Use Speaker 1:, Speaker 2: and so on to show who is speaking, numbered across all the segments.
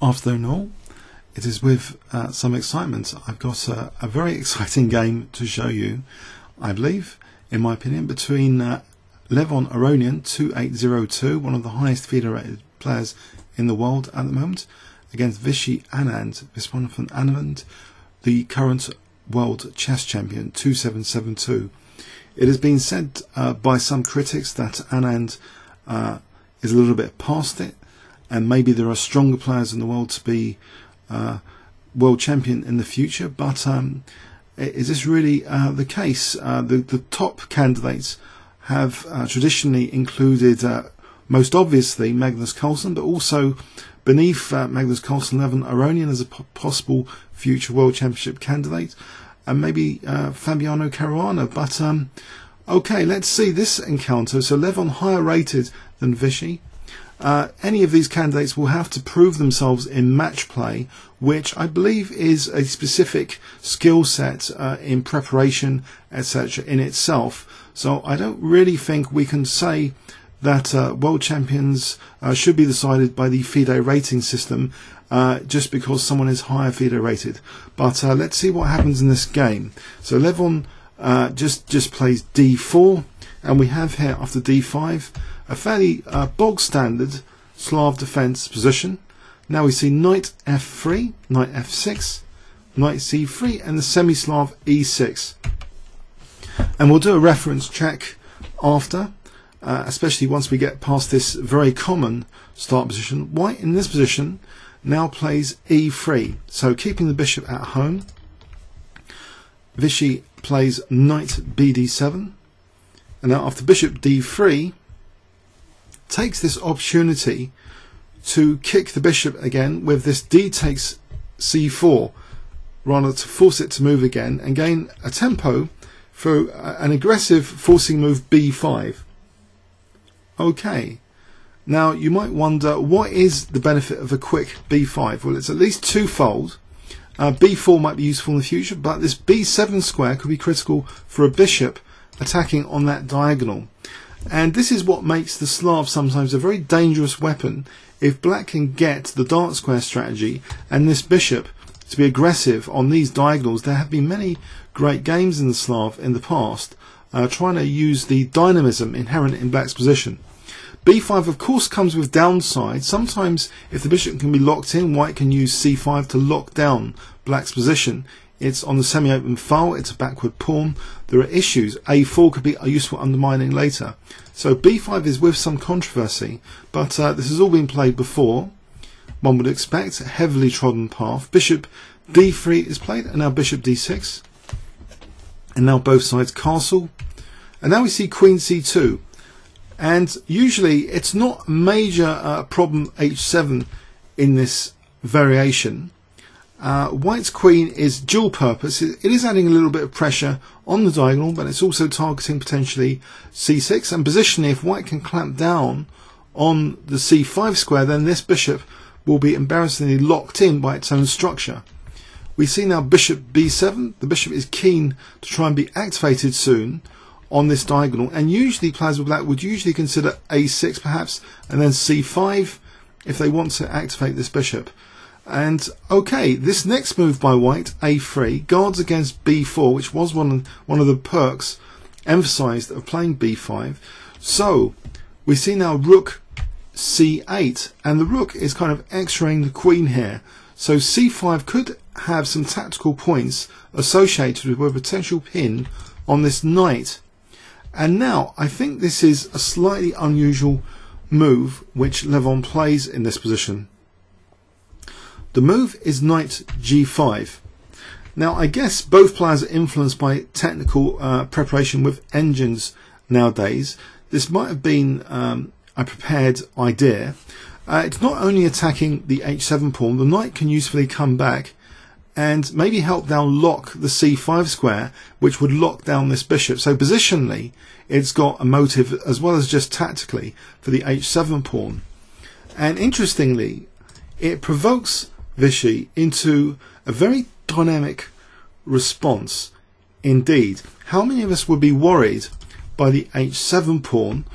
Speaker 1: Afternoon all. It is with some excitement. I've got a very exciting game to show you, I believe, in my opinion, between Levon Aronian, 2802, one of the highest FIDE rated players in the world at the moment, against Vishy Anand, Vishy Anand, the current world chess champion, 2772. It has been said by some critics that Anand is a little bit past it, and maybe there are stronger players in the world to be world champion in the future, but is this really the case? The top candidates have traditionally included, most obviously, Magnus Carlsen, but also beneath Magnus Carlsen, Levon Aronian as a possible future world championship candidate, and maybe Fabiano Caruana. But okay, let's see this encounter. So Levon higher rated than Vishy. Any of these candidates will have to prove themselves in match play, which I believe is a specific skill set in preparation, etc. in itself. So I don't really think we can say that world champions should be decided by the FIDE rating system just because someone is higher FIDE rated. But let's see what happens in this game. So Levon just plays d4, and we have here after d5 a fairly bog standard Slav defense position. Now we see knight f3, knight f6, knight c3, and the semi-Slav e6. And we'll do a reference check after, especially once we get past this very common start position. White in this position now plays e3, so keeping the bishop at home. Vishy plays knight bd7, and now after bishop d3, takes this opportunity to kick the bishop again with this d takes c4, rather to force it to move again and gain a tempo for an aggressive forcing move b5. Okay, now you might wonder, what is the benefit of a quick b5? Well, it's at least twofold. b4 might be useful in the future, but this b7 square could be critical for a bishop attacking on that diagonal. And this is what makes the Slav sometimes a very dangerous weapon. If black can get the dark square strategy and this bishop to be aggressive on these diagonals, there have been many great games in the Slav in the past trying to use the dynamism inherent in black's position. b5 of course comes with downsides. Sometimes if the bishop can be locked in, white can use c5 to lock down black's position. It's on the semi-open file, it's a backward pawn. There are issues. a4 could be a useful undermining later. So b5 is with some controversy, but this has all been played before. One would expect a heavily trodden path. Bishop d3 is played, and now bishop d6. And now both sides castle. And now we see queen c2. And usually it's not a major problem h7 in this variation. White's queen is dual purpose. It is adding a little bit of pressure on the diagonal, but it's also targeting potentially c6. And positionally, if white can clamp down on the c5 square, then this bishop will be embarrassingly locked in by its own structure. We see now bishop b7. The bishop is keen to try and be activated soon on this diagonal, and usually players with black would usually consider a6 perhaps, and then c5 if they want to activate this bishop. And okay, this next move by white, a3, guards against b4, which was one of the perks emphasized of playing b5. So we see now rook c8, and the rook is kind of x-raying the queen here. So c5 could have some tactical points associated with a potential pin on this knight. And now I think this is a slightly unusual move which Levon plays in this position. The move is knight g5. Now I guess both players are influenced by technical preparation with engines nowadays. This might have been a prepared idea. It's not only attacking the h7 pawn, the knight can usefully come back and maybe help down lock the c5 square, which would lock down this bishop. So positionally it's got a motive as well as just tactically for the h7 pawn. And interestingly, it provokes Vishy into a very dynamic response indeed. How many of us would be worried by the h7 pawn,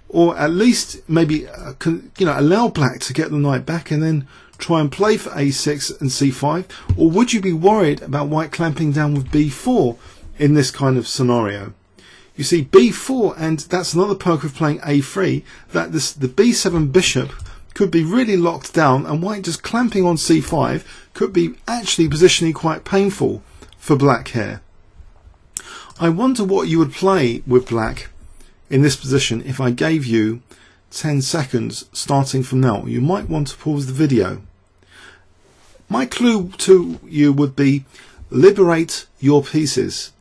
Speaker 1: or at least maybe allow black to get the knight back and then try and play for a6 and c5, or would you be worried about white clamping down with b4 in this kind of scenario? You see b4, and that's another perk of playing a3, that the b7 bishop could be really locked down, and white just clamping on c5 could be actually positionally quite painful for black here. I wonder what you would play with black in this position if I gave you 10 seconds starting from now. You might want to pause the video. My clue to you would be liberate your pieces.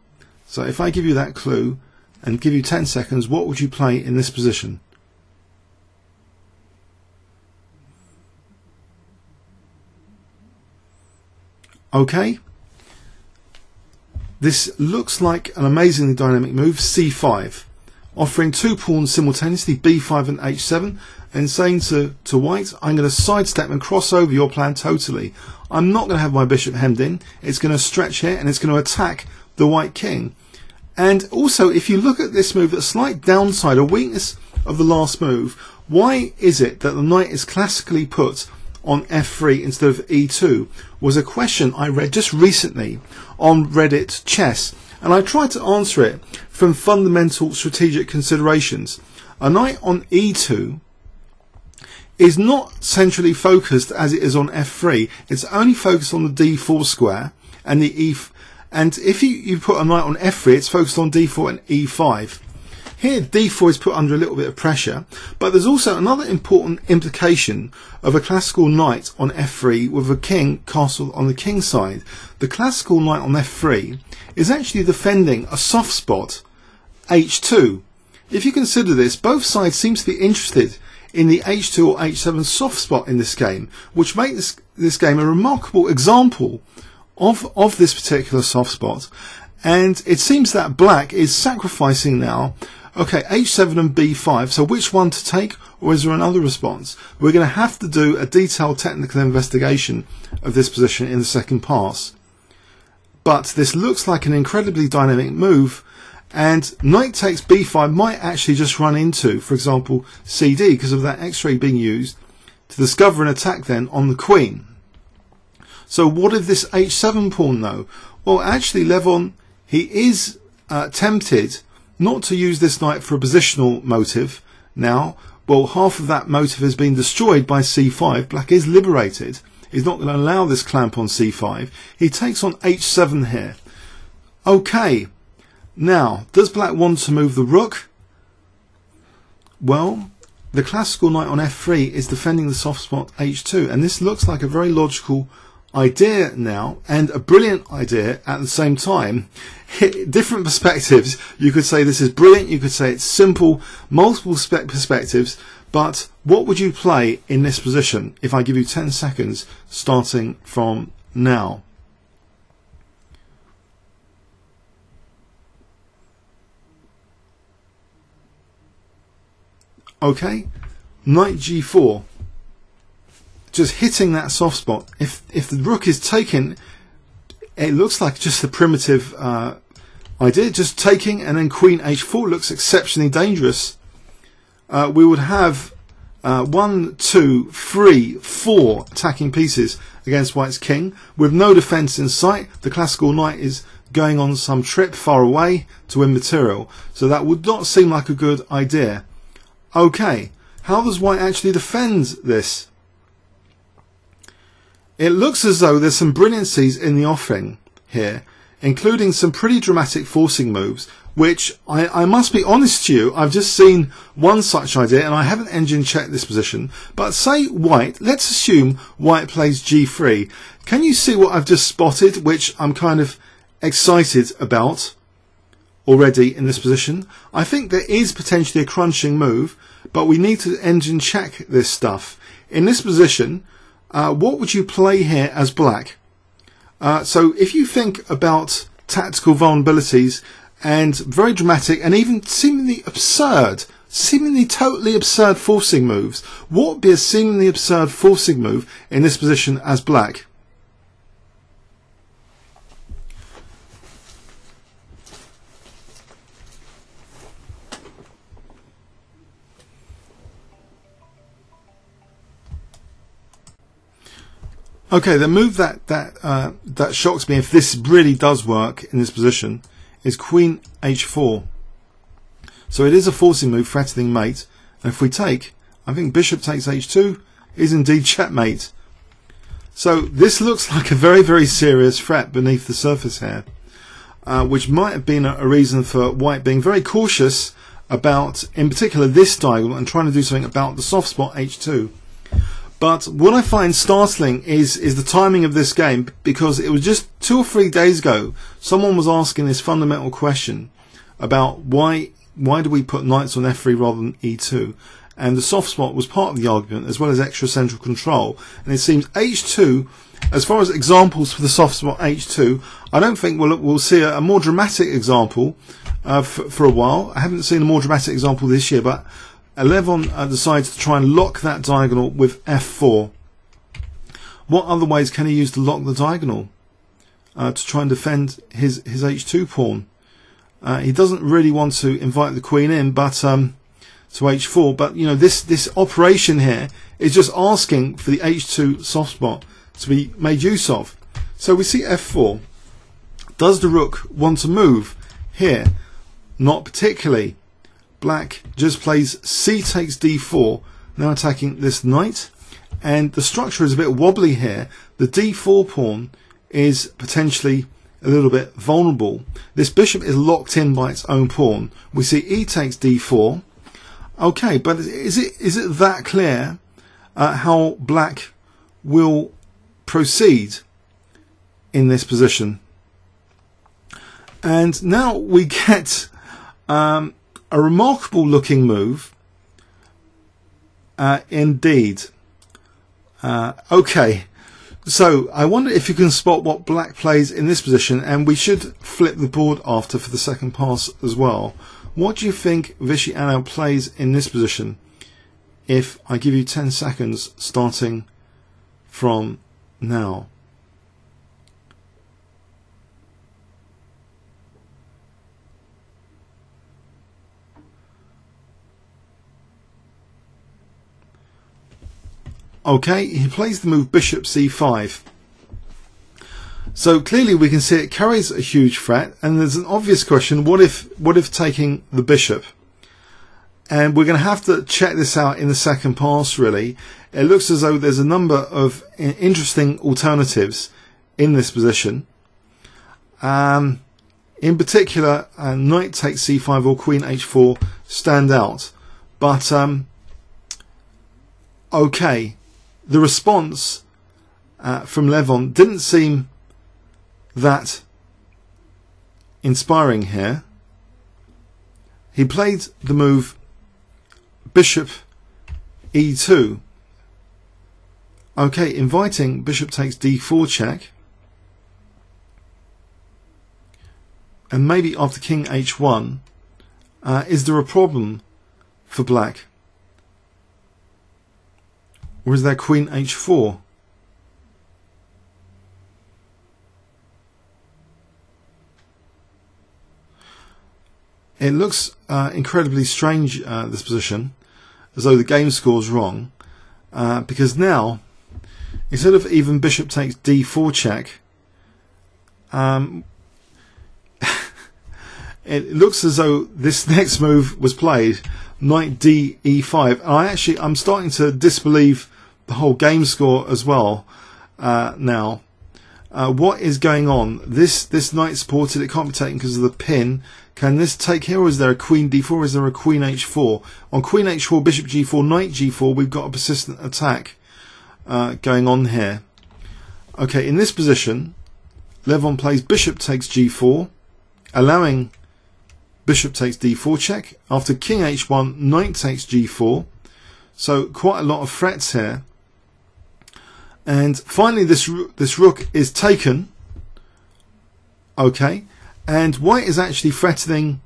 Speaker 1: So if I give you that clue and give you 10 seconds, what would you play in this position? Okay. This looks like an amazingly dynamic move, c5, offering two pawns simultaneously, b5 and h7, and saying to white, I'm going to sidestep and cross over your plan totally. I'm not going to have my bishop hemmed in. It's going to stretch here and it's going to attack the white king. And also, if you look at this move, the slight downside, a weakness of the last move, why is it that the knight is classically put on f3 instead of e2, was a question I read just recently on Reddit Chess, and I tried to answer it from fundamental strategic considerations. A knight on e2 is not centrally focused as it is on f3. It's only focused on the d4 square and the and if you put a knight on f3, it's focused on d4 and e5. Here d4 is put under a little bit of pressure, but there's also another important implication of a classical knight on f3 with a king castled on the king side. The classical knight on f3 is actually defending a soft spot, h2. If you consider this, both sides seem to be interested in the h2 or h7 soft spot in this game, which makes this game a remarkable example of this particular soft spot. And it seems that black is sacrificing now. Okay, h7 and b5, so which one to take, or is there another response? We're going to have to do a detailed technical investigation of this position in the second pass. But this looks like an incredibly dynamic move, and knight takes b5 might actually just run into, for example, cd, because of that x-ray being used to discover an attack then on the queen. So what of this h7 pawn though? Well, actually Levon, he is tempted not to use this knight for a positional motive now. Well, half of that motive has been destroyed by c5. Black is liberated. He's not going to allow this clamp on c5. He takes on h7 here. Okay, now, does black want to move the rook? Well, the classical knight on f3 is defending the soft spot h2, and this looks like a very logical idea now, and a brilliant idea at the same time. Different perspectives. You could say this is brilliant, you could say it's simple, multiple perspectives, but what would you play in this position if I give you 10 seconds starting from now? Okay, knight g4. Just hitting that soft spot. If the rook is taken, it looks like just a primitive idea. Just taking, and then queen h4 looks exceptionally dangerous. We would have 1, 2, 3, 4 attacking pieces against white's king with no defense in sight. The classical knight is going on some trip far away to win material, so that would not seem like a good idea. Okay, how does white actually defend this? It looks as though there's some brilliancies in the offing here, including some pretty dramatic forcing moves, which I must be honest to you, I've just seen one such idea and I haven't engine checked this position. But say white, let's assume white plays g3. Can you see what I've just spotted, which I'm kind of excited about already in this position? I think there is potentially a crunching move, but we need to engine check this stuff. In this position, what would you play here as black? So if you think about tactical vulnerabilities and very dramatic and even seemingly absurd, seemingly totally absurd forcing moves, what would be a seemingly absurd forcing move in this position as black? Okay, the move that shocks me, if this really does work in this position, is Queen h4. So it is a forcing move, threatening mate. And if we take, I think Bishop takes h2 is indeed checkmate. So this looks like a very, very serious threat beneath the surface here, which might have been a reason for White being very cautious about, in particular, this diagonal and trying to do something about the soft spot h2. But what I find startling is the timing of this game, because it was just 2 or 3 days ago someone was asking this fundamental question about why do we put knights on f3 rather than e2, and the soft spot was part of the argument as well as extra central control. And it seems h2, as far as examples for the soft spot h2, I don't think we'll see a more dramatic example for a while. I haven't seen a more dramatic example this year, but Levon decides to try and lock that diagonal with f4. What other ways can he use to lock the diagonal to try and defend his h2 pawn? He doesn't really want to invite the queen in, but to h4. But you know, this operation here is just asking for the h2 soft spot to be made use of. So we see f4. Does the rook want to move here? Not particularly. Black just plays c takes d4, now attacking this knight, and the structure is a bit wobbly here. The d4 pawn is potentially a little bit vulnerable. This bishop is locked in by its own pawn. We see e takes d4. Okay, but is it that clear how Black will proceed in this position? And now we get a remarkable looking move indeed. Okay, so I wonder if you can spot what Black plays in this position, and we should flip the board after for the second pass as well. What do you think Vishy Anand plays in this position if I give you 10 seconds starting from now? Okay, he plays the move bishop c5. So clearly we can see it carries a huge threat, and there's an obvious question: what if taking the bishop? And we're going to have to check this out in the second pass. Really, it looks as though there's a number of interesting alternatives in this position. In particular, knight takes c5 or queen h4 stand out. But okay. The response from Levon didn't seem that inspiring here. He played the move bishop e2. Okay, inviting bishop takes d4 check. And maybe after king h1, is there a problem for Black? Or is there queen h4? It looks incredibly strange, this position, as though the game score's wrong, because now, instead of even bishop takes d4 check, it looks as though this next move was played, knight d e5. I'm starting to disbelieve the whole game score as well now. What is going on? This knight supported, it can't be taken because of the pin. Can this take here, or is there a queen d4, or is there a queen h4? On queen h4, bishop g4, knight g4, we've got a persistent attack going on here. Okay, in this position, Levon plays bishop takes g4, allowing bishop takes d4 check. After king h1, knight takes g4. So quite a lot of threats here. And finally this rook is taken. Okay. And white is actually threatening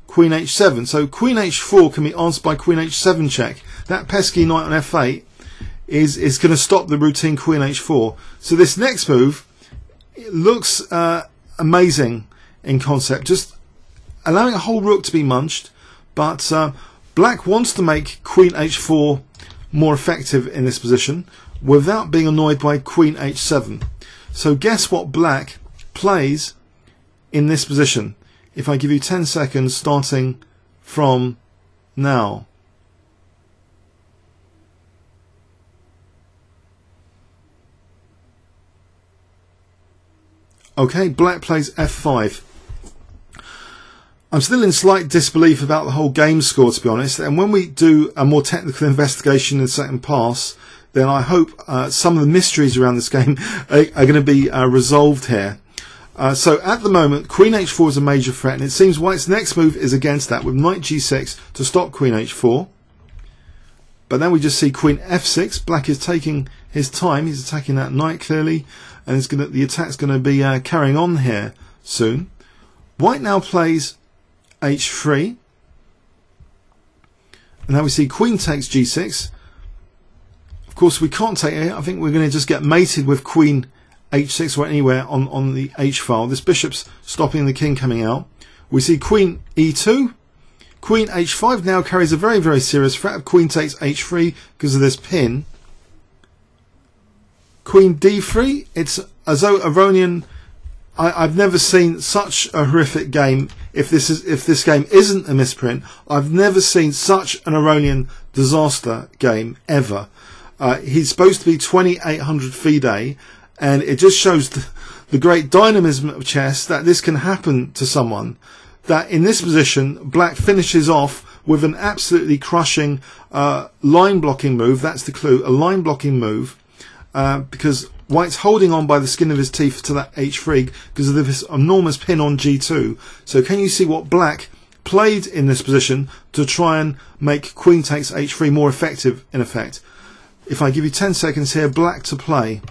Speaker 1: queen h7. So queen h4 can be answered by queen h7 check. That pesky knight on f8 is going to stop the routine queen h4. So this next move, it looks amazing in concept. Just allowing a whole rook to be munched, but Black wants to make queen h4 more effective in this position. without being annoyed by queen h7. So guess what black plays in this position, if I give you 10 seconds starting from now. Okay, black plays f5. I'm still in slight disbelief about the whole game score, to be honest, and when we do a more technical investigation in the second pass, then I hope some of the mysteries around this game are going to be resolved here. So at the moment, queen h4 is a major threat, and it seems white's next move is against that, with knight g6 to stop queen h4. But then we just see queen f6. Black is taking his time. He's attacking that knight clearly, and the attack's going to be carrying on here soon. White now plays h3, and now we see queen takes g6. Of course, we can't take it. I think we're going to just get mated with queen h6 or anywhere on the h file. This bishop's stopping the king coming out. We see queen e2. Queen h5 now carries a very, very serious threat. Queen takes h3 because of this pin. Queen d3. It's as though Aronian. I've never seen such a horrific game. If this game isn't a misprint, I've never seen such an Aronian disaster game ever. He's supposed to be 2800 FIDE, and it just shows the great dynamism of chess that this can happen to someone. That in this position, black finishes off with an absolutely crushing line blocking move. That's the clue, a line blocking move, because white's holding on by the skin of his teeth to that h3 because of this enormous pin on g2. So can you see what black played in this position to try and make queen takes h3 more effective, in effect? If I give you 10 seconds here, black to play.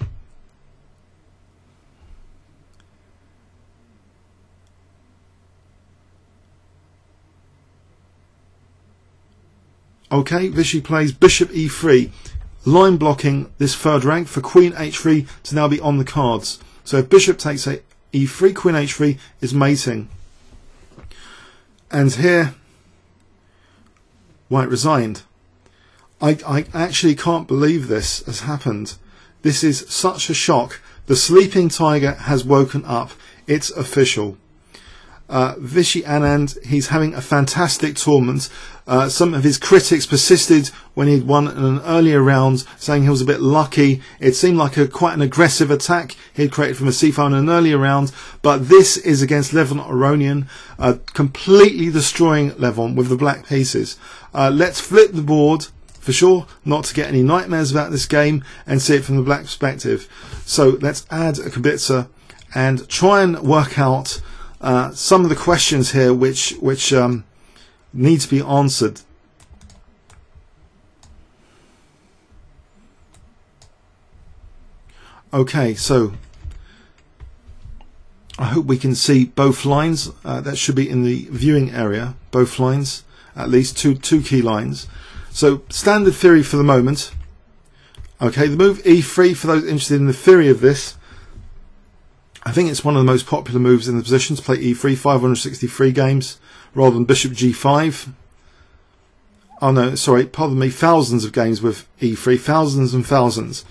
Speaker 1: Okay, Vishy plays bishop e3, line blocking this third rank for queen h3 to now be on the cards. So if bishop takes e3, queen h3 is mating. And here, white resigned. I actually can't believe this has happened. This is such a shock. The sleeping tiger has woken up. It's official. Vishy Anand, he's having a fantastic tournament. Some of his critics persisted when he'd won in an earlier round, saying he was a bit lucky. It seemed like quite an aggressive attack he'd created from a c-file in an earlier round, but this is against Levon Aronian, completely destroying Levon with the black pieces. Let's flip the board, for sure, not to get any nightmares about this game, and see it from the black perspective. So let's add a kibitzer and try and work out some of the questions here which need to be answered. Okay, so I hope we can see both lines. That should be in the viewing area, both lines, at least two key lines. So standard theory for the moment. Okay, the move e3, for those interested in the theory of this, I think it's one of the most popular moves in the position to play e3, 563 games, rather than bishop g5. Oh no, sorry, pardon me, thousands of games with e3, thousands and thousands.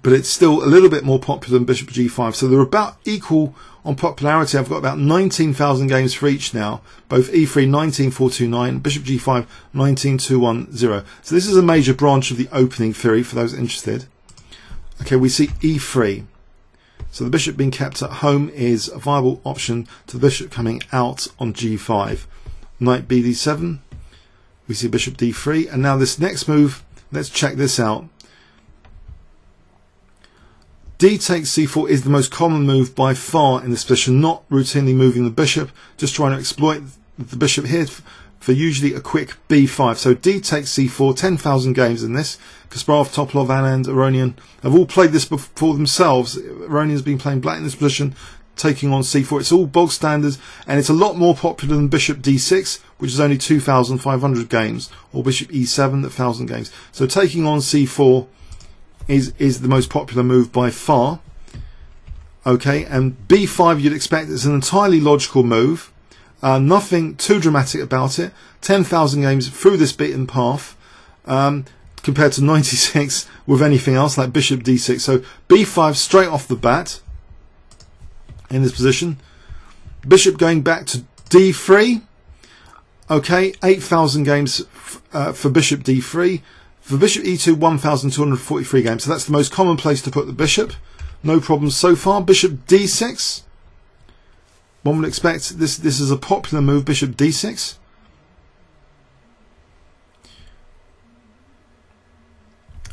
Speaker 1: But it's still a little bit more popular than bishop g5. So they're about equal on popularity. I've got about 19,000 games for each now. Both e3, 19429, bishop g5, 19210. So this is a major branch of the opening theory for those interested. Okay, we see e3. So the bishop being kept at home is a viable option to the bishop coming out on g5. Knight bd7. We see bishop d3. And now this next move, let's check this out. D takes c4 is the most common move by far in this position, not routinely moving the bishop, just trying to exploit the bishop here for usually a quick b5. So D takes c4, 10,000 games in this. Kasparov, Topalov, Anand, Aronian have all played this before themselves. Aronian's been playing black in this position, taking on c4. It's all bog standard, and it's a lot more popular than bishop d6, which is only 2,500 games, or bishop e7 at 1,000 games. So taking on c4 is the most popular move by far. Okay, and b5 you'd expect is an entirely logical move. Nothing too dramatic about it. 10,000 games through this beaten path. compared to 96 with anything else like bishop d6. So b5 straight off the bat in this position. Bishop going back to d3. Okay, 8,000 games for bishop d3. For bishop e2, 1,243 games. So that's the most common place to put the bishop. No problems so far. Bishop d6. One would expect this is a popular move, bishop d6.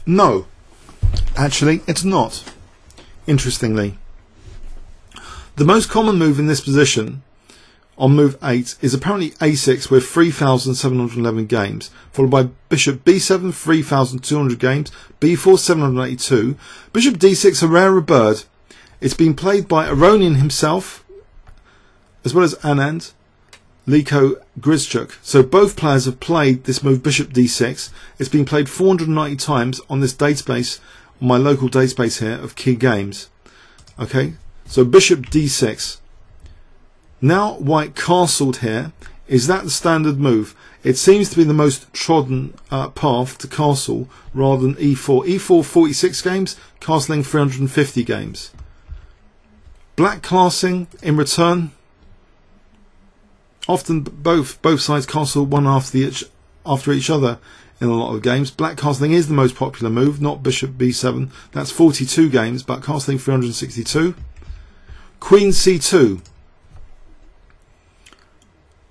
Speaker 1: No, actually it's not, interestingly. The most common move in this position on move 8 is apparently a6 with 3,711 games, followed by bishop b7, 3,200 games, b4, 782. Bishop d6, a rarer bird. It's been played by Aronian himself, as well as Anand, Liko, Grizchuk. So both players have played this move, bishop d6. It's been played 490 times on this database, on my local database here of key games. Okay, so bishop d6. Now white castled here. Is that the standard move? It seems to be the most trodden path to castle rather than e4. e4 46 games, castling 350 games. Black classing in return. Often both sides castle one after each other in a lot of games. Black castling is the most popular move, not bishop b7. That's 42 games, but castling 362. Queen c2.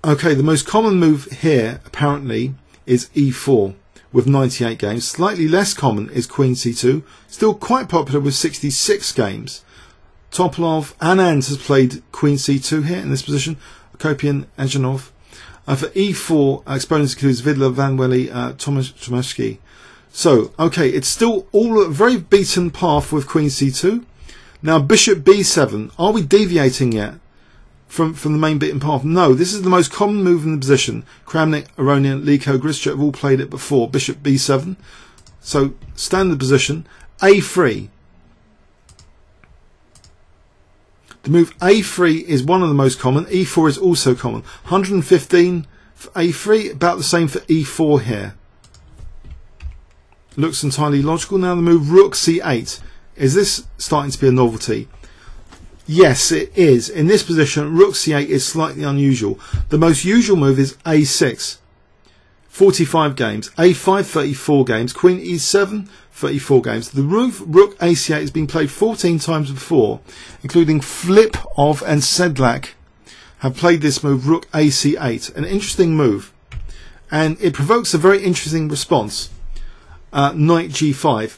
Speaker 1: Okay, the most common move here apparently is e4 with 98 games. Slightly less common is queen c2, still quite popular with 66 games. Topalov, Anand has played queen c2 here in this position. Kopian, Anjanov. For e4, exponents includes Vidler, Van Welly, Tomaszki. So, okay, it's still all a very beaten path with queen c2. Now, bishop b7. Are we deviating yet from the main beaten path? No, this is the most common move in the position. Kramnik, Aronian, Liko, Grizchuk have all played it before. Bishop b7. So, standard position. a3. The move a3 is one of the most common. e4 is also common. 115 for a3, about the same for e4 here. Looks entirely logical. Now the move rook c8. Is this starting to be a novelty? Yes, it is. In this position, rook c8 is slightly unusual. The most usual move is a6. 45 games. a5, 34 games. Queen e7, 34 games. The move rook ac8 has been played 14 times before, including Flipov and Sedlak have played this move, rook ac8. An interesting move. And it provokes a very interesting response. Knight g5.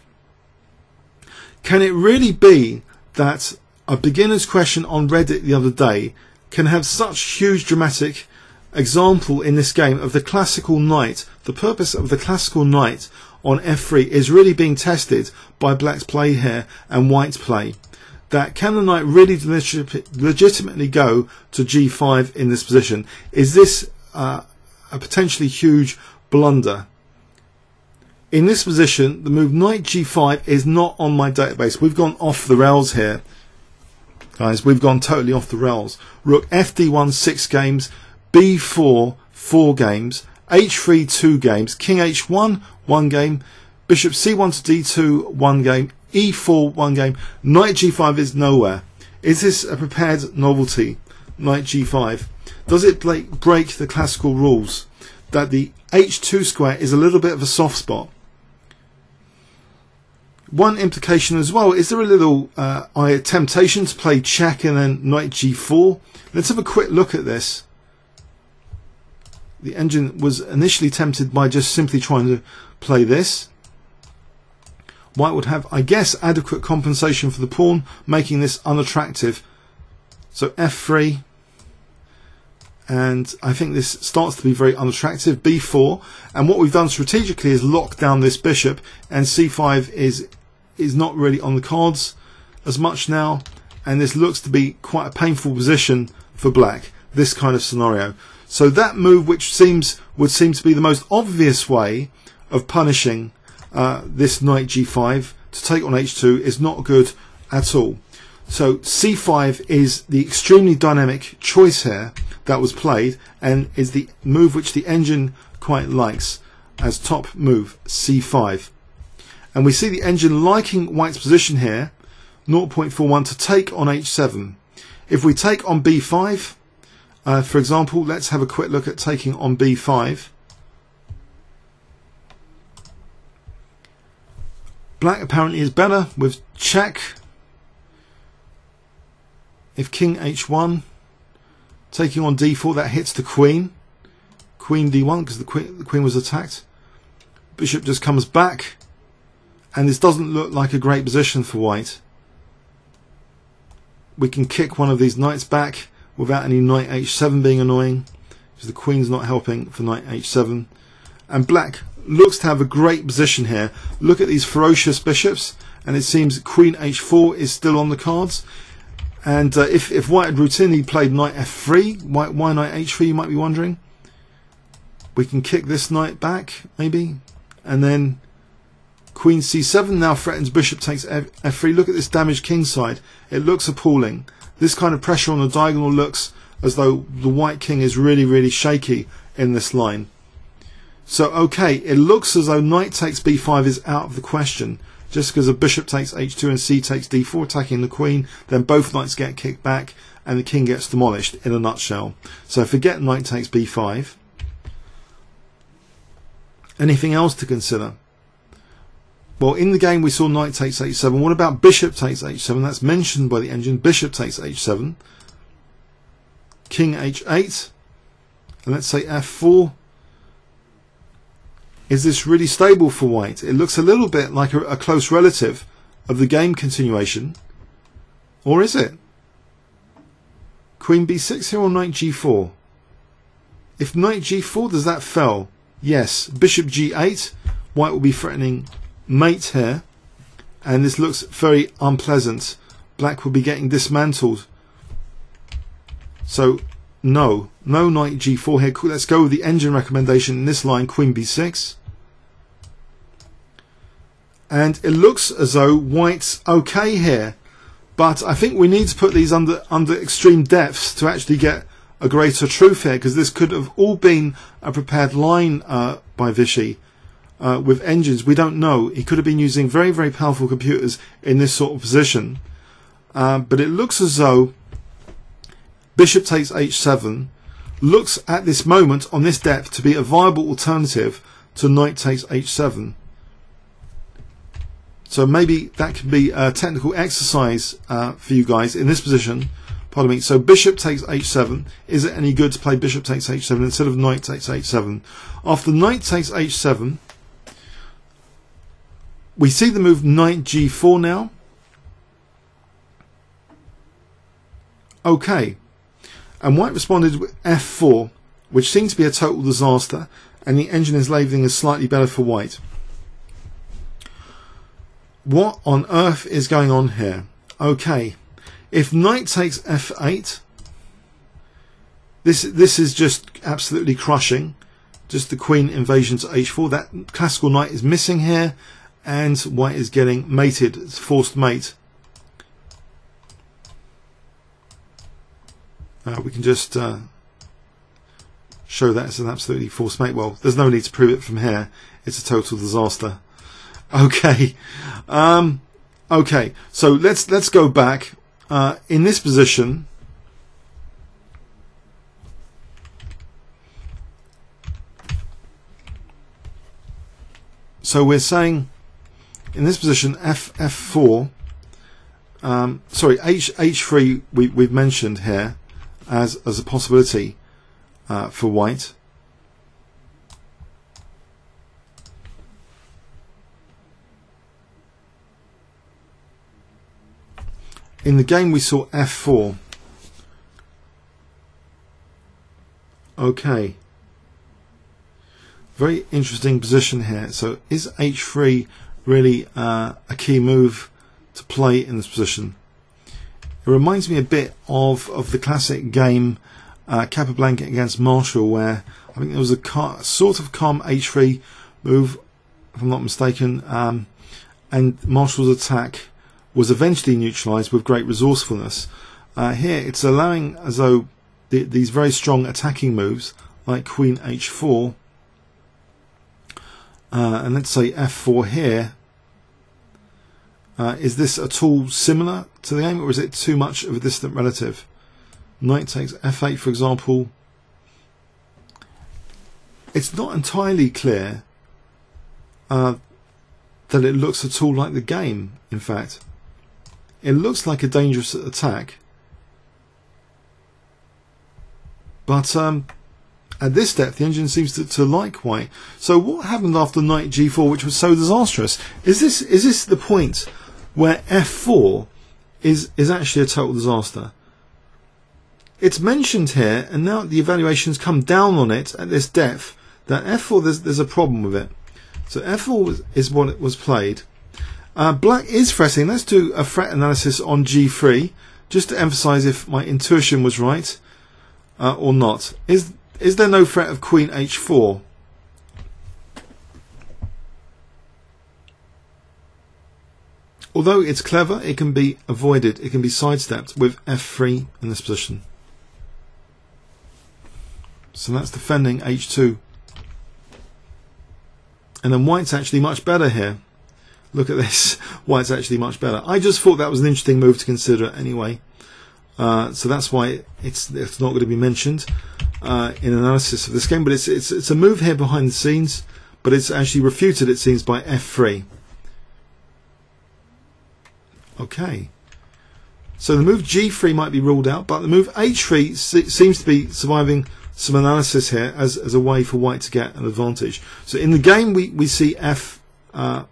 Speaker 1: Can it really be that a beginner's question on Reddit the other day can have such huge dramatic example in this game of the classical knight? The purpose of the classical knight on f3 is really being tested by black's play here and white's play. That can the knight really legitimately go to g5 in this position? Is this a potentially huge blunder? In this position, the move knight g5 is not on my database. We've gone off the rails here, guys. We've gone totally off the rails. Rook fd1 6 games, b4 4 games, h3 2 games, king h1 1 game, bishop c1 to d2 1 game, e4 1 game. Knight g5 is nowhere. Is this a prepared novelty? Knight g5. Does it break the classical rules that the h2 square is a little bit of a soft spot? One implication as well, is there a little temptation to play check and then knight g4? Let's have a quick look at this. The engine was initially tempted by just simply trying to play this. White would have, I guess, adequate compensation for the pawn, making this unattractive. So f3, and I think this starts to be very unattractive. b4, and what we've done strategically is lock down this bishop, and c5 is not really on the cards as much now, and this looks to be quite a painful position for black, this kind of scenario. So that move, which would seem to be the most obvious way of punishing this knight g5 to take on h2, is not good at all. So c5 is the extremely dynamic choice here that was played, and is the move which the engine quite likes as top move, c5. And we see the engine liking white's position here, 0.41, to take on h7. If we take on b5, for example, let's have a quick look at taking on b5. Black apparently is better with check. If king h1, taking on d4, that hits the queen. Queen d1, because the queen was attacked. Bishop just comes back, and this doesn't look like a great position for white. We can kick one of these knights back without any knight h7 being annoying, because the queen's not helping for knight h7. And black looks to have a great position here. Look at these ferocious bishops, and it seems queen h4 is still on the cards. And if white had routinely played knight f3, why knight h3, you might be wondering. We can kick this knight back, maybe, and then queen c7 now threatens bishop takes f3. Look at this damaged king side. It looks appalling. This kind of pressure on the diagonal looks as though the white king is really, really shaky in this line. So, okay, it looks as though knight takes b5 is out of the question. Just because a bishop takes h2 and c takes d4, attacking the queen, then both knights get kicked back and the king gets demolished, in a nutshell. So forget knight takes b5. Anything else to consider? Well, in the game we saw knight takes h7. What about bishop takes h7? That's mentioned by the engine. Bishop takes h7. King h8. And let's say f4. Is this really stable for white? It looks a little bit like a close relative of the game continuation. Or is it? Queen b6 here or knight g4? If knight g4, does that fell? Yes. Bishop g8. White will be threatening mate here. And this looks very unpleasant. Black will be getting dismantled. So, no. No knight g4 here. Let's go with the engine recommendation in this line, queen b6. And it looks as though white's okay here. But I think we need to put these under extreme depths to actually get a greater truth here, because this could have all been a prepared line by Vishy with engines. We don't know. He could have been using very, very powerful computers in this sort of position. But it looks as though bishop takes h7 looks at this moment on this depth to be a viable alternative to knight takes h7. So maybe that could be a technical exercise for you guys in this position. Pardon me. So bishop takes h7. Is it any good to play bishop takes h7 instead of knight takes h7? After knight takes h7, we see the move knight g4 now. Okay. And white responded with f4, which seemed to be a total disaster, and the engine is labelling as slightly better for white. What on earth is going on here? Okay, if knight takes f8, this is just absolutely crushing. Just the queen invasion to h4. That classical knight is missing here, and white is getting mated. It's forced mate. We can just show that it's an absolutely forced mate. Well, there's no need to prove it from here. It's a total disaster. Okay, okay. So let's go back. In this position, so we're saying in this position f4. Sorry, h3 we've mentioned here as a possibility for white. In the game we saw f4. Okay. Very interesting position here. So is h3 really a key move to play in this position? It reminds me a bit of the classic game Capablanca against Marshall, where I think there was a sort of calm h3 move, if I'm not mistaken, and Marshall's attack was eventually neutralized with great resourcefulness. Here it's allowing as though these very strong attacking moves like queen h4 and let's say f4 here Is this at all similar to the game, or is it too much of a distant relative? Knight takes f8, for example. It's not entirely clear that it looks at all like the game, in fact. It looks like a dangerous attack. But at this depth, the engine seems to like white. So what happened after knight g4, which was so disastrous? Is this the point where f4 is actually a total disaster? It's mentioned here, and now the evaluations come down on it at this depth, that f4, there's a problem with it. So f4 is what it was played. Black is fretting. Let's do a fret analysis on g3, just to emphasize if my intuition was right or not. Is there no threat of queen h4? Although it's clever, it can be avoided, it can be sidestepped with f3 in this position. So that's defending h2. And then white's actually much better here. Look at this. White's actually much better. I just thought that was an interesting move to consider anyway. So that's why it's not going to be mentioned in analysis of this game. But it's a move here behind the scenes, but it's actually refuted, it seems, by f3. Okay. So the move g3 might be ruled out, but the move h3 seems to be surviving some analysis here as a way for white to get an advantage. So in the game we see f4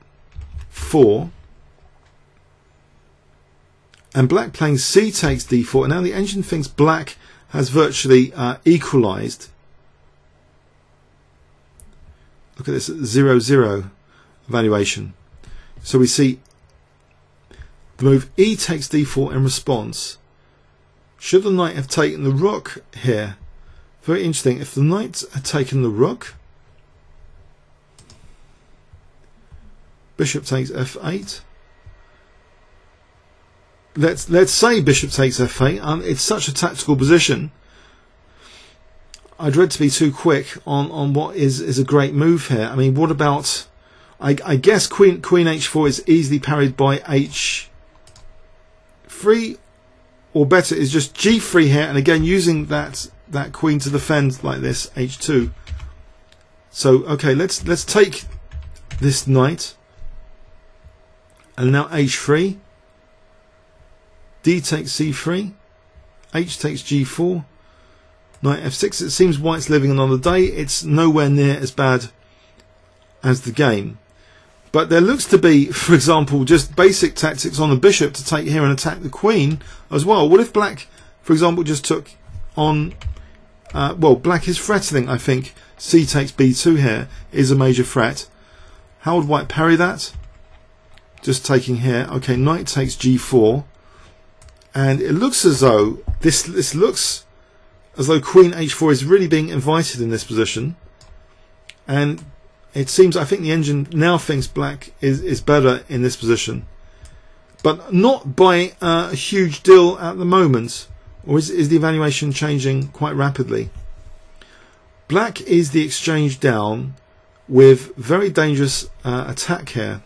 Speaker 1: and black playing c takes d4, and now the engine thinks black has virtually equalized. Look at this 0-0 evaluation. So we see the move e takes d4 in response. Should the knight have taken the rook here? Very interesting. If the knight had taken the rook, bishop takes f8. Let's say bishop takes f8. It's such a tactical position. I dread to be too quick on what is a great move here. I mean, what about? I guess queen h4 is easily parried by h3, or better is just g3 here, and again using that queen to defend like this, h2. So okay, let's take this knight, and now h3, d takes c3, h takes g4, knight f6. It seems white's living another day. It's nowhere near as bad as the game, but there looks to be, for example, just basic tactics on the bishop to take here and attack the queen as well. What if black, for example, just took on well, black is threatening, I think. C takes b2 here is a major threat. How would white parry that? Just taking here. Okay, knight takes g4, and it looks as though this looks as though queen h4 is really being invited in this position, and it seems, I think the engine now thinks black is better in this position, but not by a huge deal at the moment. Or is the evaluation changing quite rapidly? Black is the exchange down with very dangerous attack here.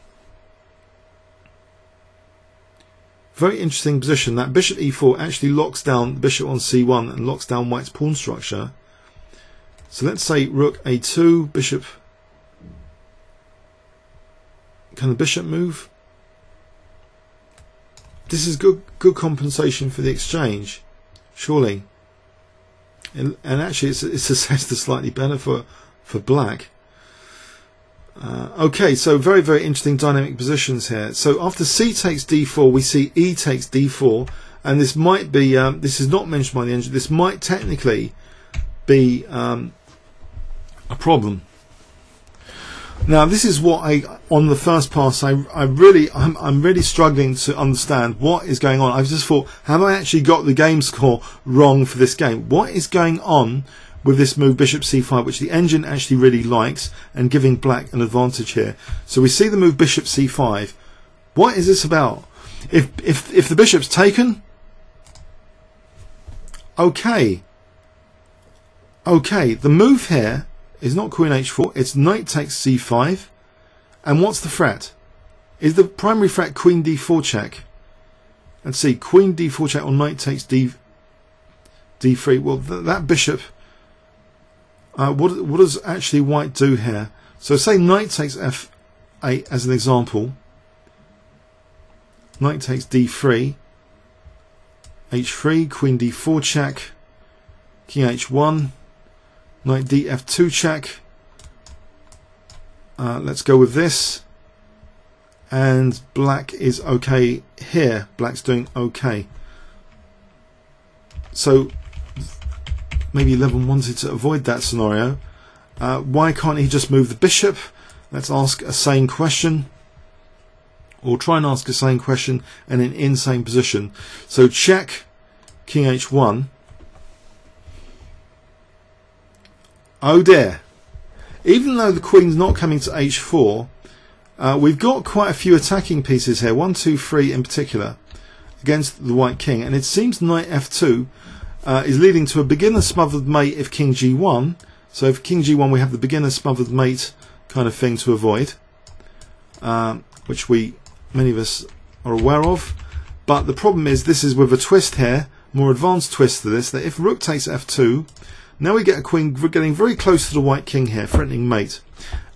Speaker 1: Very interesting position. That bishop e4 actually locks down bishop on c1 and locks down white's pawn structure. So let's say rook a2, bishop. Can the bishop move? This is good compensation for the exchange. Surely, and actually it's assessed as slightly better for black. Okay, so very interesting dynamic positions here. So after c takes d4, we see e takes d4, and this might be this is not mentioned by the engine. This might technically be a problem. Now this is what on the first pass I'm really struggling to understand what is going on. I've just thought, have I actually got the game score wrong for this game? What is going on with this move bishop c5, which the engine actually really likes, and giving black an advantage here? So we see the move bishop c5. What is this about? If the bishop's taken, okay, the move here is not queen h4, it's knight takes c5, and what's the threat? Is the primary threat queen d4 check? Let's see, queen d4 check or knight takes d3. Well, that bishop, what does actually white do here? So say knight takes f8 as an example. Knight takes d3, h3, queen d4 check, king h1, knight df2 check. Let's go with this. And black is okay here. Black's doing okay. So maybe Levon wanted to avoid that scenario. Why can't he just move the bishop? Let's ask a sane question. Or try and ask a sane question in an insane position. So check king h1. Oh dear. Even though the queen's not coming to h4, we've got quite a few attacking pieces here, 1, 2, 3 in particular, against the white king, and it seems knight f2 is leading to a beginner smothered mate if king g1. So if king g1 we have the beginner smothered mate kind of thing to avoid, which many of us are aware of. But the problem is this is with a twist here, more advanced twist to this, that if rook takes f2, now we get a queen getting very close to the white king here, threatening mate.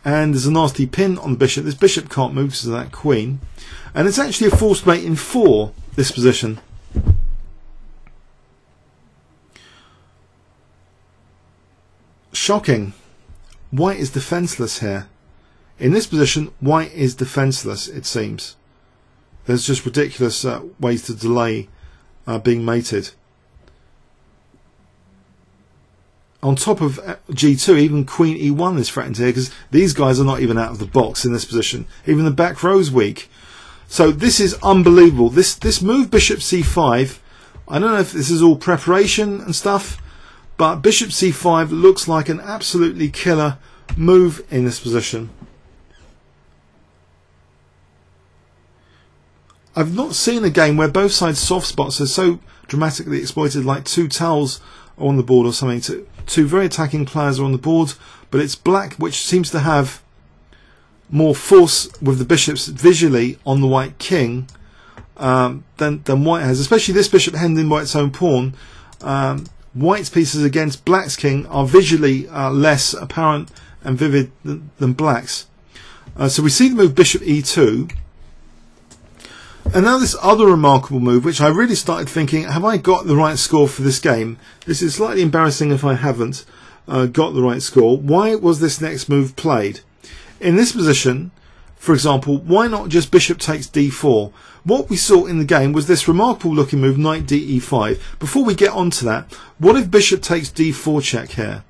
Speaker 1: And there's a nasty pin on the bishop. This bishop can't move because of that queen. And it's actually a forced mate in 4, this position. Shocking. White is defenseless here. In this position, white is defenseless, it seems. There's just ridiculous ways to delay being mated. On top of g2, even queen e1 is threatened here because these guys are not even out of the box in this position. Even the back row is weak. So this is unbelievable. This move bishop c5, I don't know if this is all preparation and stuff, but bishop c5 looks like an absolutely killer move in this position. I've not seen a game where both sides' soft spots are so dramatically exploited, like 2 towels are on the board or something. Two very attacking players are on the board, but it's black which seems to have more force with the bishops visually on the white king than white has, especially this bishop hemmed in by its own pawn. White's pieces against black's king are visually less apparent and vivid than black's. So we see the move bishop e2. And now this other remarkable move, which I really started thinking, have I got the right score for this game? This is slightly embarrassing if I haven't got the right score. Why was this next move played? In this position, for example, why not just bishop takes d4? What we saw in the game was this remarkable looking move, knight de5. Before we get on to that, what if bishop takes d4 check here?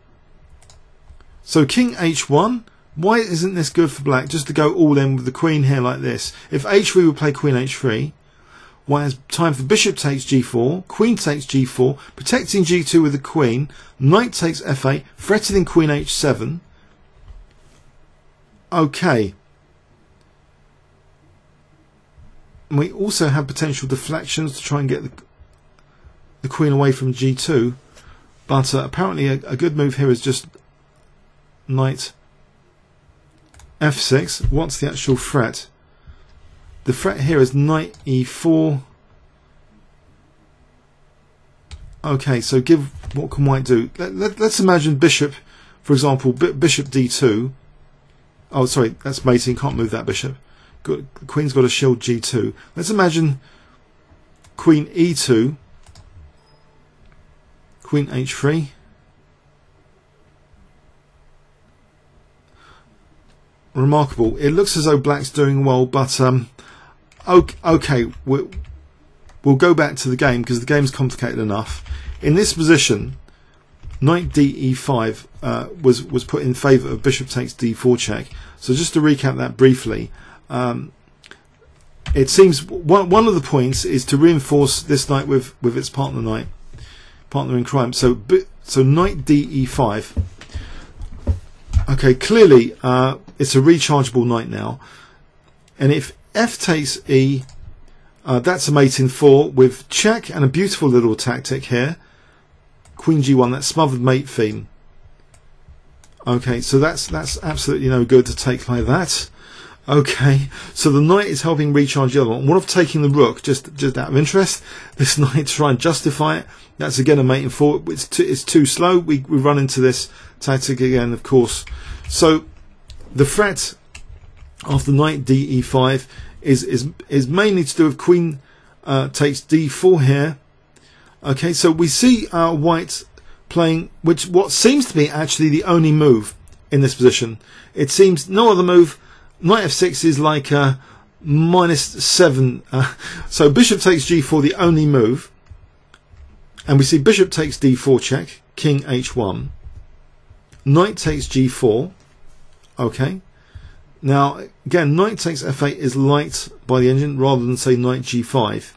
Speaker 1: So king h1. Why isn't this good for black, just to go all in with the queen here like this? If h3 would play queen h3, white has time for bishop takes g4, queen takes g4, protecting g2 with the queen, knight takes f8, threatening queen h7. Okay. And we also have potential deflections to try and get the queen away from g2, but apparently a good move here is just knight f6. What's the actual threat? The threat here is knight e4. Okay, so what can white do? Let's imagine bishop, for example, bishop d2. Oh, sorry, that's mating. Can't move that bishop. The queen's got a shield g2. Let's imagine queen e2, queen h3. Remarkable. It looks as though black's doing well, but okay, we'll go back to the game because the game's complicated enough. In this position, knight de5 was put in favour of bishop takes d4 check. So just to recap that briefly, it seems one of the points is to reinforce this knight with its partner in crime. So knight de5. Okay, clearly it's a rechargeable knight now, and if f takes e, that's a mate in 4 with check and a beautiful little tactic here. Queen g1, that smothered mate theme. Okay, so that's absolutely no good to take like that. Okay, so the knight is helping recharge the other one. What of taking the rook, just out of interest, this knight to try and justify it. That's again a mate in 4. It's too slow. We run into this tactic again, of course. So the threat after knight d5 is mainly to do with queen takes d4 here. Okay, so we see white playing what seems to be actually the only move in this position. It seems no other move. Knight f6 is like -7. So bishop takes g4, the only move. And we see bishop takes d4 check, king h1. Knight takes g4. Okay. Now, again, knight takes f8 is liked by the engine rather than, say, knight g5.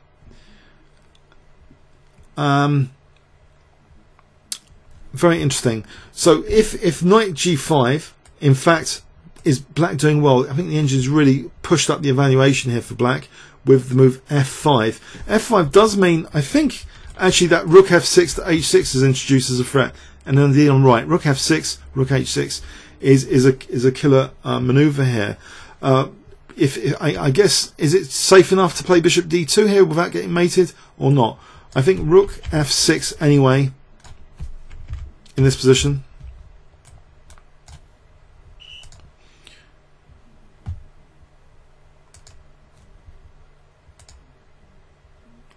Speaker 1: Very interesting. So if knight g5, in fact, is black doing well, I think the engine's really pushed up the evaluation here for black with the move f5. f5 does mean, I think, actually that rook f6 to h6 is introduced as a threat. And then indeed I'm right. Rook f6, rook h6 is a killer maneuver here. I guess, is it safe enough to play bishop d2 here without getting mated or not? I think rook f6 anyway in this position.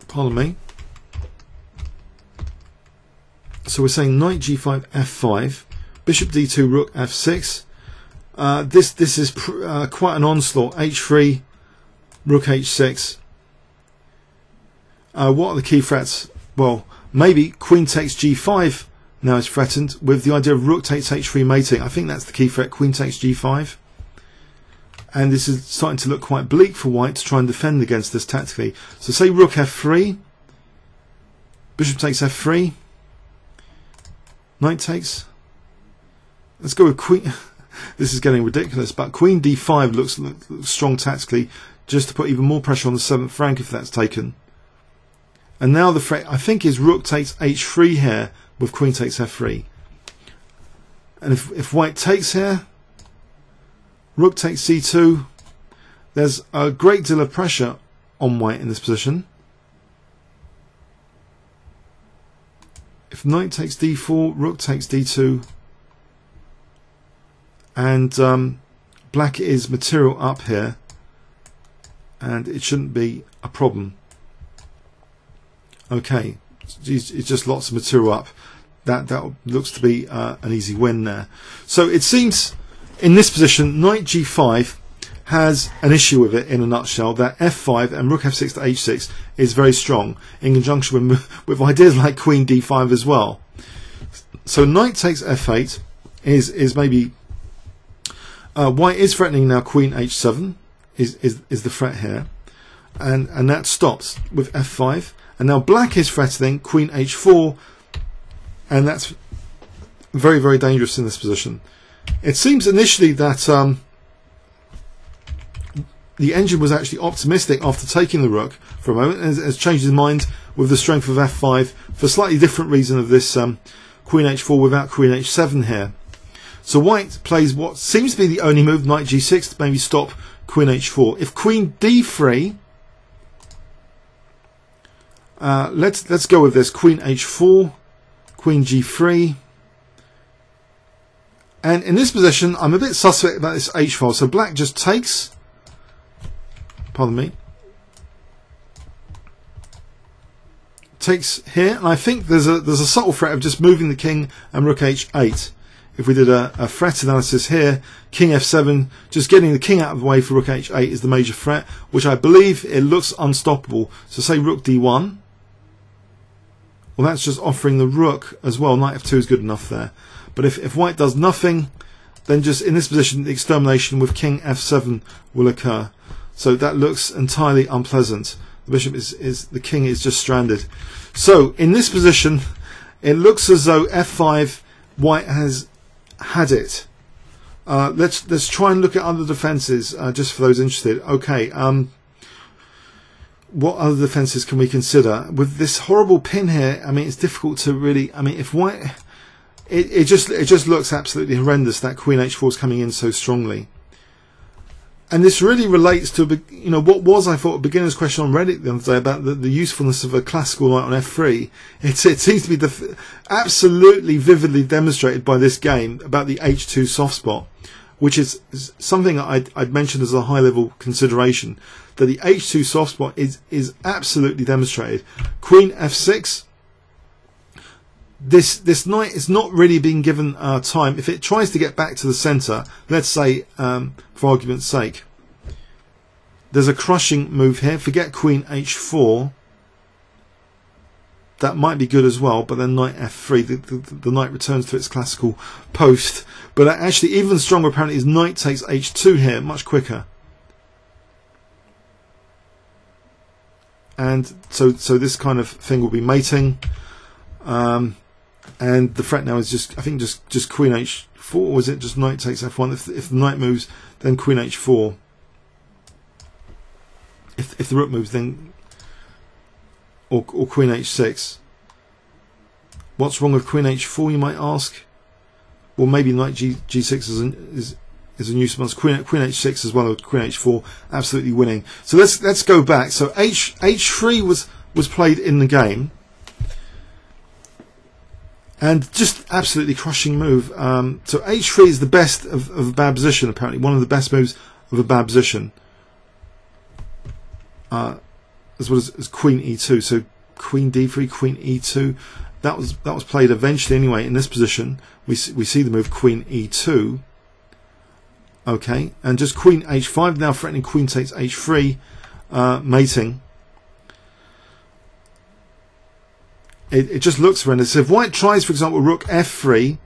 Speaker 1: Pardon me. So we're saying knight g5 f5, bishop d2 rook f6. This is quite an onslaught. h3, rook h6. What are the key threats? Well, maybe queen takes g5 now is threatened with the idea of rook takes h3 mating. I think that's the key threat. Queen takes g5. And this is starting to look quite bleak for white to try and defend against this tactically. So say rook f3, bishop takes f3, knight takes. Let's go with queen. This is getting ridiculous, but queen d5 looks strong tactically, just to put even more pressure on the 7th rank if that's taken. And now the threat, I think, is rook takes h3 here with queen takes f3. And if white takes here, rook takes c2, there's a great deal of pressure on white in this position. If knight takes d4, rook takes d2, and black is material up here, and it shouldn't be a problem. Okay, it's just lots of material up. That looks to be an easy win there. So it seems in this position, knight g5 has an issue with it in a nutshell, that f5 and rook f6 to h6 is very strong in conjunction with ideas like queen d5 as well. So knight takes f8 is maybe white is threatening now. Queen h7 is the threat here, and that stops with f5, and now black is threatening queen h4, and that's very, very dangerous in this position. It seems initially that the engine was actually optimistic after taking the rook for a moment, and has changed his mind with the strength of f5 for a slightly different reason of this queen h4 without queen h7 here. So white plays what seems to be the only move, knight g6, to maybe stop queen h4. If queen d3, let's go with this, queen h4, queen g3. And in this position, I'm a bit suspect about this h-file. So black just takes, pardon me, takes here, and I think there's a subtle threat of just moving the king and rook h8. If we did a threat analysis here, king f7, just getting the king out of the way for rook h8 is the major threat, which I believe it looks unstoppable. So say rook d1. Well, that's just offering the rook as well. Knight f2 is good enough there. But if white does nothing, then just in this position, the extermination with king f7 will occur. So that looks entirely unpleasant. The bishop the king is just stranded. So in this position, it looks as though f5, white has had it. Let's try and look at other defenses just for those interested. Okay, what other defenses can we consider with this horrible pin here? I mean, it's difficult to really. I mean, if white, it just looks absolutely horrendous that queen h4 is coming in so strongly. And this really relates to, you know, what was, I thought, a beginner's question on Reddit the other day about the usefulness of a classical knight on f3. It seems to be absolutely vividly demonstrated by this game about the h2 soft spot, which is something I'd mentioned as a high-level consideration, that the h2 soft spot is absolutely demonstrated. Queen f6. This knight is not really being given time. If it tries to get back to the centre, let's say, for argument's sake, there's a crushing move here. Forget queen h4. That might be good as well, but then knight f3. The knight returns to its classical post. But actually, even stronger apparently is knight takes h2 here, much quicker. And so this kind of thing will be mating. And the threat now is just, I think, just queen h4, or is it just knight takes f1? If the knight moves, then queen h4. If the rook moves, then or queen h6. What's wrong with queen h4, you might ask? Well, maybe knight g6 is a nuisance. Queen h6 as well as queen h4, absolutely winning. So let's go back. So h3 was played in the game. And just absolutely crushing move. So h3 is the best of a bad position, apparently. One of the best moves of a bad position. As well as queen e2. So queen d3, queen e2. That was played eventually anyway in this position. We see the move queen e2. Okay, and just queen h5 now threatening queen takes h3, mating. It just looks horrendous. So if white tries, for example, rook f3,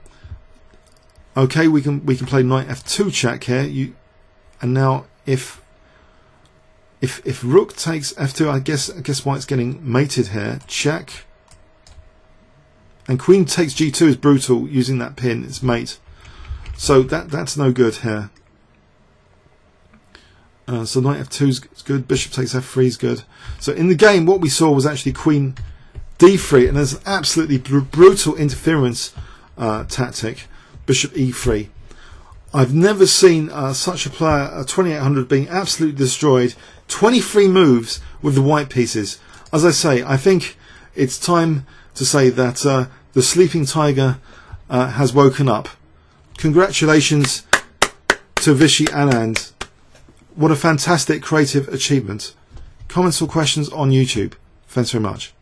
Speaker 1: okay, we can play knight f2 check here. And now if rook takes f2, I guess white's getting mated here. Check. And queen takes g2 is brutal using that pin. It's mate. So that's no good here. So knight f2 is good. Bishop takes f3 is good. So in the game, what we saw was actually queen d3, and there's an absolutely brutal interference tactic, bishop e3. I've never seen such a player, 2800, being absolutely destroyed. 23 moves with the white pieces. As I say, I think it's time to say that the sleeping tiger has woken up. Congratulations to Vishy Anand. What a fantastic creative achievement. Comments or questions on YouTube. Thanks very much.